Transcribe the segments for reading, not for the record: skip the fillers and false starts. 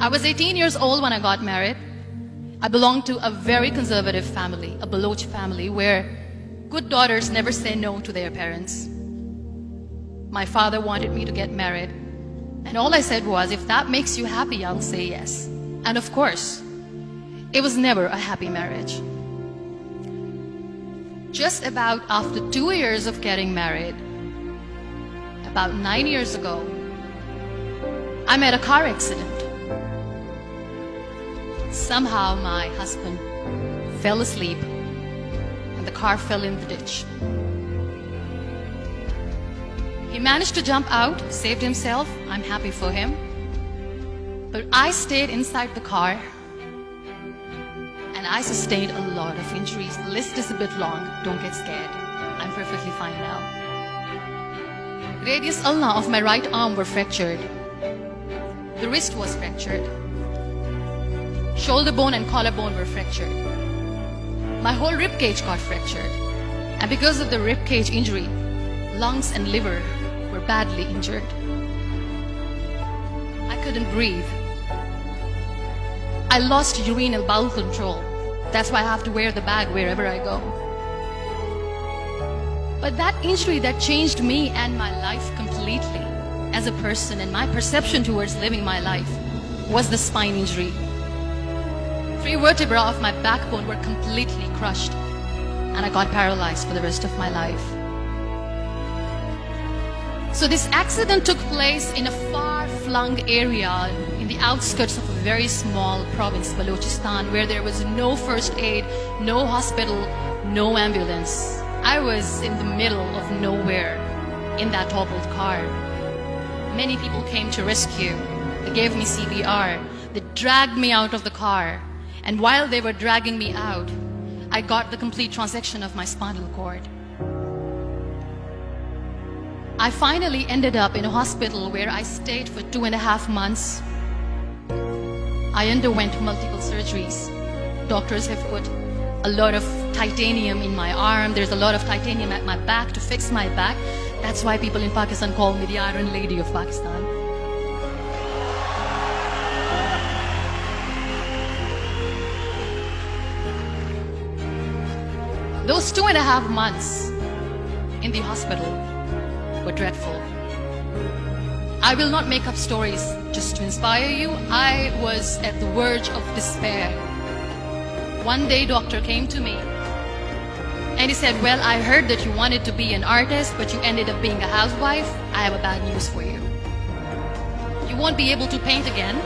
I was 18 years old when I got married. I belonged to a very conservative family, a Baloch family, where good daughters never say no to their parents. My father wanted me to get married, and all I said was, if that makes you happy, I'll say yes. And of course, it was never a happy marriage. Just about after 2 years of getting married, about 9 years ago, I met a car accident. Somehow my husband fell asleep and the car fell in the ditch. He managed to jump out, saved himself. I'm happy for him. But I stayed inside the car and I sustained a lot of injuries. The list is a bit long. Don't get scared. I'm perfectly fine now. Radius ulna of my right arm were fractured. The wrist was fractured. Shoulder bone and collarbone were fractured. My whole rib cage got fractured. And because of the rib cage injury, lungs and liver were badly injured. I couldn't breathe. I lost urinary bowel control. That's why I have to wear the bag wherever I go. But that injury that changed me and my life completely as a person and my perception towards living my life was the spine injury. 3 vertebrae of my backbone were completely crushed and I got paralyzed for the rest of my life. So this accident took place in a far-flung area in the outskirts of a very small province, Balochistan, where there was no first aid, no hospital, no ambulance. I was in the middle of nowhere in that toppled car. Many people came to rescue. They gave me CPR. They dragged me out of the car. And while they were dragging me out, I got the complete transection of my spinal cord. I finally ended up in a hospital where I stayed for 2.5 months. I underwent multiple surgeries. Doctors have put a lot of titanium in my arm. There's a lot of titanium at my back to fix my back. That's why people in Pakistan call me the Iron Lady of Pakistan. Those 2.5 months in the hospital were dreadful. I will not make up stories just to inspire you. I was at the verge of despair. One day, doctor came to me and he said, well, I heard that you wanted to be an artist, but you ended up being a housewife. I have a bad news for you. You won't be able to paint again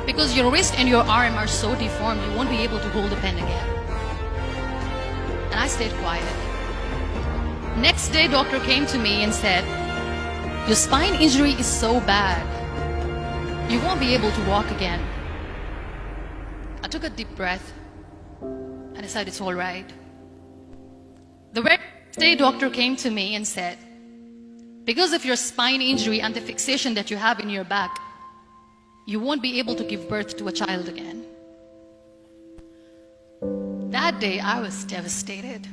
because your wrist and your arm are so deformed, you won't be able to hold a pen again. And I stayed quiet. Next day, doctor came to me and said, your spine injury is so bad, you won't be able to walk again. I took a deep breath and I said, it's all right. The very next day, doctor came to me and said, because of your spine injury and the fixation that you have in your back, you won't be able to give birth to a child again. That day, I was devastated.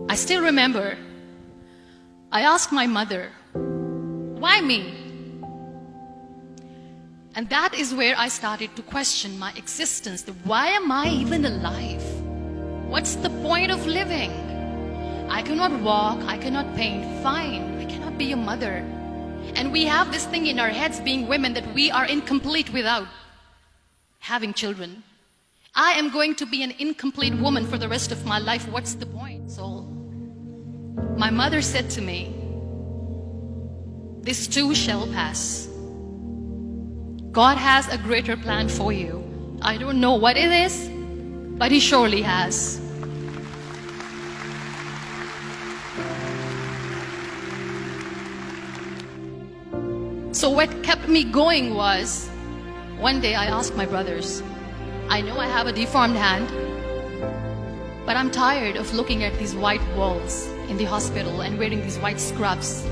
I still remember, I asked my mother, why me? And that is where I started to question my existence. Why am I even alive? What's the point of living? I cannot walk, I cannot paint, fine, I cannot be a mother. And we have this thing in our heads, being women, that we are incomplete without having children. I am going to be an incomplete woman for the rest of my life. What's the point? So my mother said to me, this too shall pass. God has a greater plan for you. I don't know what it is, but He surely has. So what kept me going was, one day I asked my brothers, I know I have a deformed hand, but I'm tired of looking at these white walls in the hospital and wearing these white scrubs.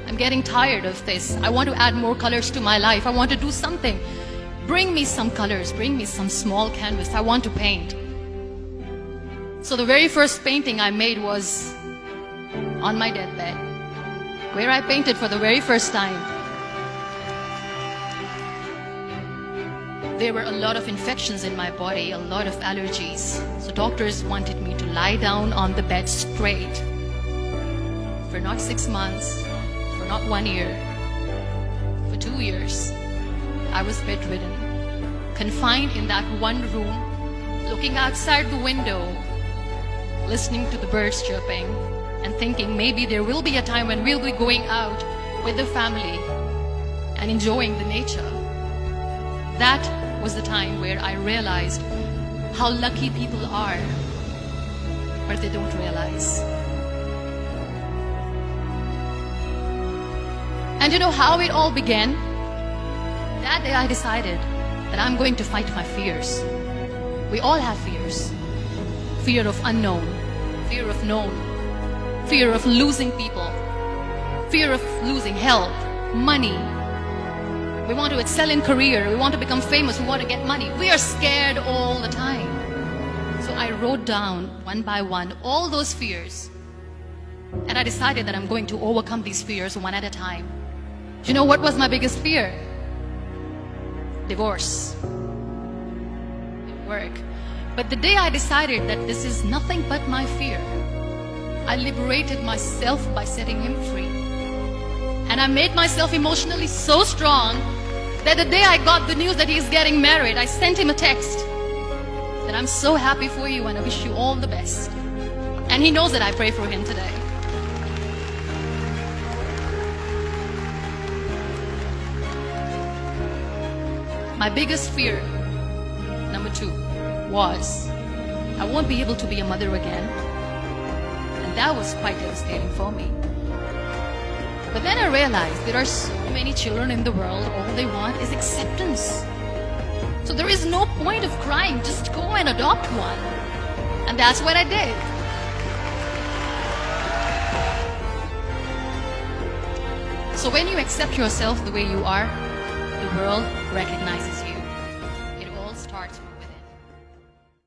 I'm getting tired of this. I want to add more colors to my life. I want to do something. Bring me some colors, bring me some small canvas. I want to paint. So the very first painting I made was on my deathbed, where I painted for the very first time. There were a lot of infections in my body, a lot of allergies. So doctors wanted me to lie down on the bed straight for not 6 months, for not 1 year, for 2 years. I was bedridden, confined in that one room, looking outside the window, listening to the birds chirping, and thinking maybe there will be a time when we'll be going out with the family and enjoying the nature. That was the time where I realized how lucky people are, but they don't realize. And you know how it all began? That day I decided that I'm going to fight my fears. We all have fears. Fear of unknown, fear of known, fear of losing people, fear of losing health, money. We want to excel in career, we want to become famous, we want to get money. We are scared all the time. So I wrote down one by one all those fears. And I decided that I'm going to overcome these fears one at a time. Do you know what was my biggest fear? Divorce. Didn't work. But the day I decided that this is nothing but my fear, I liberated myself by setting him free. And I made myself emotionally so strong that the day I got the news that he's getting married, I sent him a text that I'm so happy for you and I wish you all the best. And he knows that I pray for him today. My biggest fear, number 2, was I won't be able to be a mother again. And that was quite devastating for me. But then I realized there are so many children in the world, all they want is acceptance. So there is no point of crying, just go and adopt one. And that's what I did. So when you accept yourself the way you are, the world recognizes you.